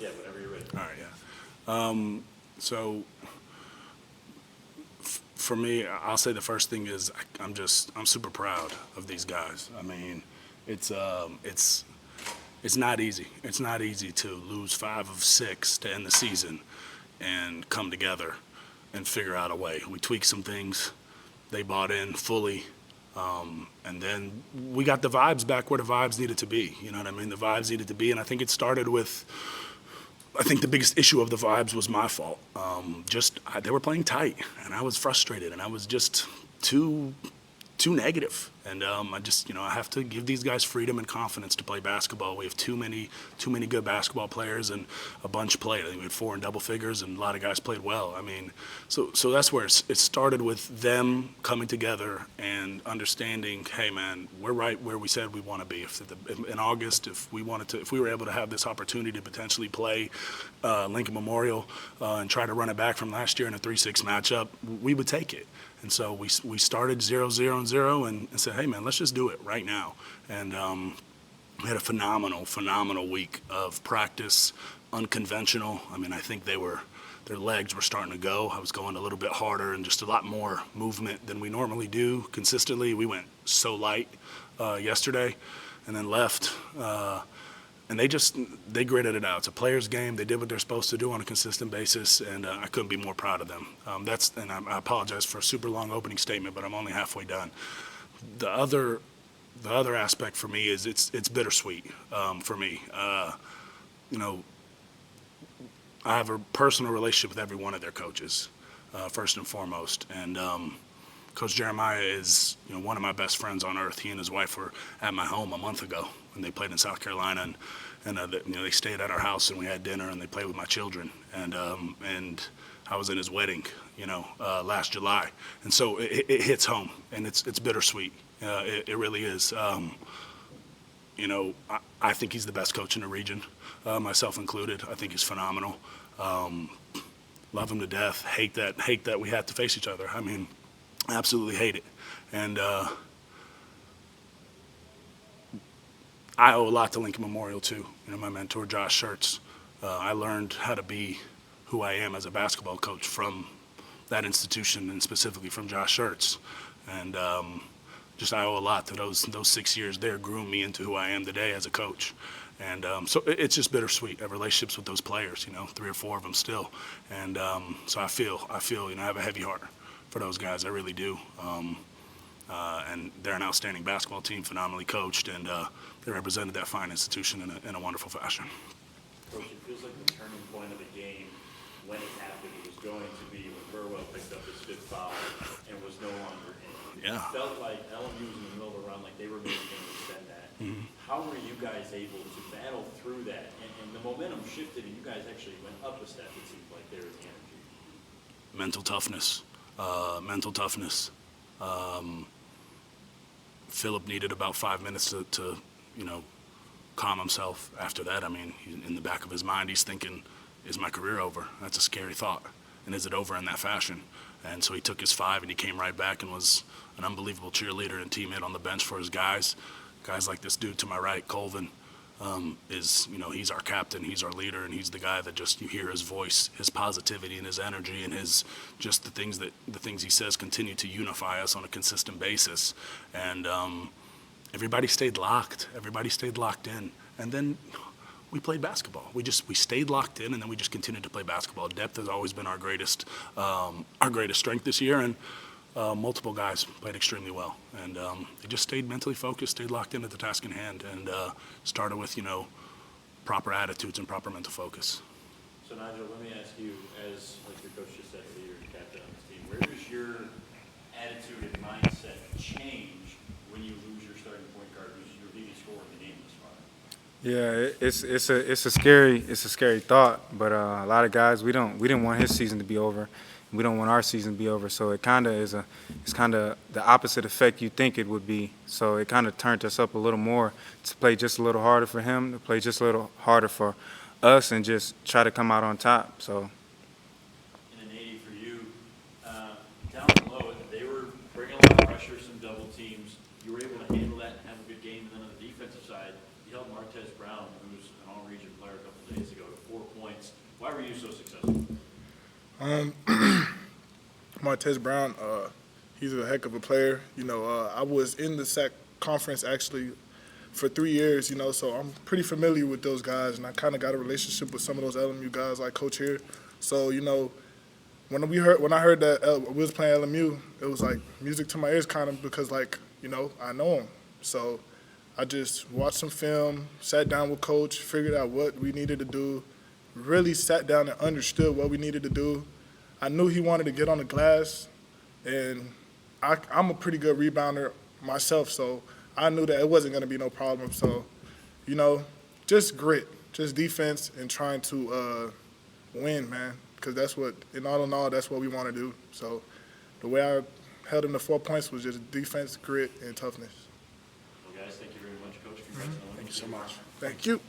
Yeah, whenever you're ready. All right, yeah. So for me, I'll say the first thing is I'm super proud of these guys. I mean, it's not easy. It's not easy to lose 5 of 6 to end the season and come together and figure out a way. We tweaked some things. They bought in fully. And then we got the vibes back where the vibes needed to be. You know what I mean? The vibes needed to be. And I think it started with, I think the biggest issue of the vibes was my fault. They were playing tight, and I was frustrated, and I was just too negative. And I have to give these guys freedom and confidence to play basketball. We have too many good basketball players, and a bunch played. I think we had 4 in double figures, and a lot of guys played well. I mean, so that's where it started, with them coming together and understanding, hey man, we're right where we said we want to be. In August, if we were able to have this opportunity to potentially play Lincoln Memorial and try to run it back from last year in a 3-6 matchup, we would take it. And so we started 0-0-0 and said, hey, man, let's just do it right now. And we had a phenomenal week of practice, unconventional. I mean, I think their legs were starting to go. I was going a little bit harder and just a lot more movement than we normally do consistently. We went so light yesterday and then left. And they gritted it out. It's a player's game. They did what they're supposed to do on a consistent basis, and I couldn't be more proud of them. And I apologize for a super long opening statement, but I'm only halfway done. The other aspect for me is it's bittersweet for me. I have a personal relationship with every one of their coaches, first and foremost, and Coach Jeremiah is one of my best friends on earth. He and his wife were at my home a month ago when they played in South Carolina, and they stayed at our house and we had dinner and they played with my children, and I was in his wedding last July, and so it hits home, and it's bittersweet. It really is. I think he's the best coach in the region, myself included. I think he's phenomenal. Love him to death. Hate that we have to face each other. I mean, absolutely hate it. And I owe a lot to Lincoln Memorial too. My mentor, Josh Schertz. I learned how to be who I am as a basketball coach from that institution, and specifically from Josh Schertz. And I owe a lot to those 6 years there, groomed me into who I am today as a coach. And so it's just bittersweet. I have relationships with those players, 3 or 4 of them still. And so I feel, I have a heavy heart for those guys. I really do. And they're an outstanding basketball team, phenomenally coached, and they represented that fine institution in a wonderful fashion. Coach, it feels like the turning point of the game, when it happened, was going to be when Burwell picked up his 5th foul and was no longer in. Yeah. It felt like LMU was in the middle of the run, like they were maybe going to extend that. Mm-hmm. How were you guys able to battle through that? And the momentum shifted, and you guys actually went up a step, it seemed like, there with the energy. Mental toughness. Philip needed about 5 minutes to calm himself after that. I mean, in the back of his mind, he's thinking, is my career over? That's a scary thought. And is it over in that fashion? And so he took his 5 and he came right back and was an unbelievable cheerleader and teammate on the bench for his guys. Guys like this dude to my right, Colvin, he's our captain, he's our leader, and he's the guy that just, you hear his voice, his positivity and his energy and his just the things he says continue to unify us on a consistent basis. And everybody stayed locked in, and then we played basketball. We stayed locked in, and then we just continued to play basketball. Depth has always been our greatest strength this year, and multiple guys played extremely well, and they just stayed mentally focused, stayed locked into the task in hand, and started with proper attitudes and proper mental focus. So Nigel, let me ask you, as like your coach just said, leader and captain on this team, where does your attitude and mindset change when you lose your starting point guard, who's your leading scorer in the game this far? Yeah, it's a scary thought, but a lot of guys we didn't want his season to be over. We don't want our season to be over, so it's kind of the opposite effect you think it would be. So it kind of turned us up a little more to play just a little harder for him, to play just a little harder for us, and just try to come out on top. So. And an 80 for you, down low, they were bringing a lot of pressure, some double teams. You were able to handle that and have a good game. And then on the defensive side, you held Martez Brown, who's an all-region player a couple days ago, to 4 Why were you so successful? Martez Brown, he's a heck of a player. You know, I was in the SAC conference actually for 3 years, you know, so I'm pretty familiar with those guys, and I kind of got a relationship with some of those LMU guys like Coach here. So, you know, when I heard that we was playing LMU, it was like music to my ears kind of because, like, you know, I know him. So I just watched some film, sat down with Coach, figured out what we needed to do, really sat down and understood what we needed to do. I knew he wanted to get on the glass, and I'm a pretty good rebounder myself, so I knew that it wasn't going to be no problem. So, you know, just grit, just defense, and trying to win, man, because that's what, in all, that's what we want to do. So the way I held him to 4 points was just defense, grit, and toughness. Well, guys, thank you very much, Coach. Congrats on the win. Thank you so much. Thank you.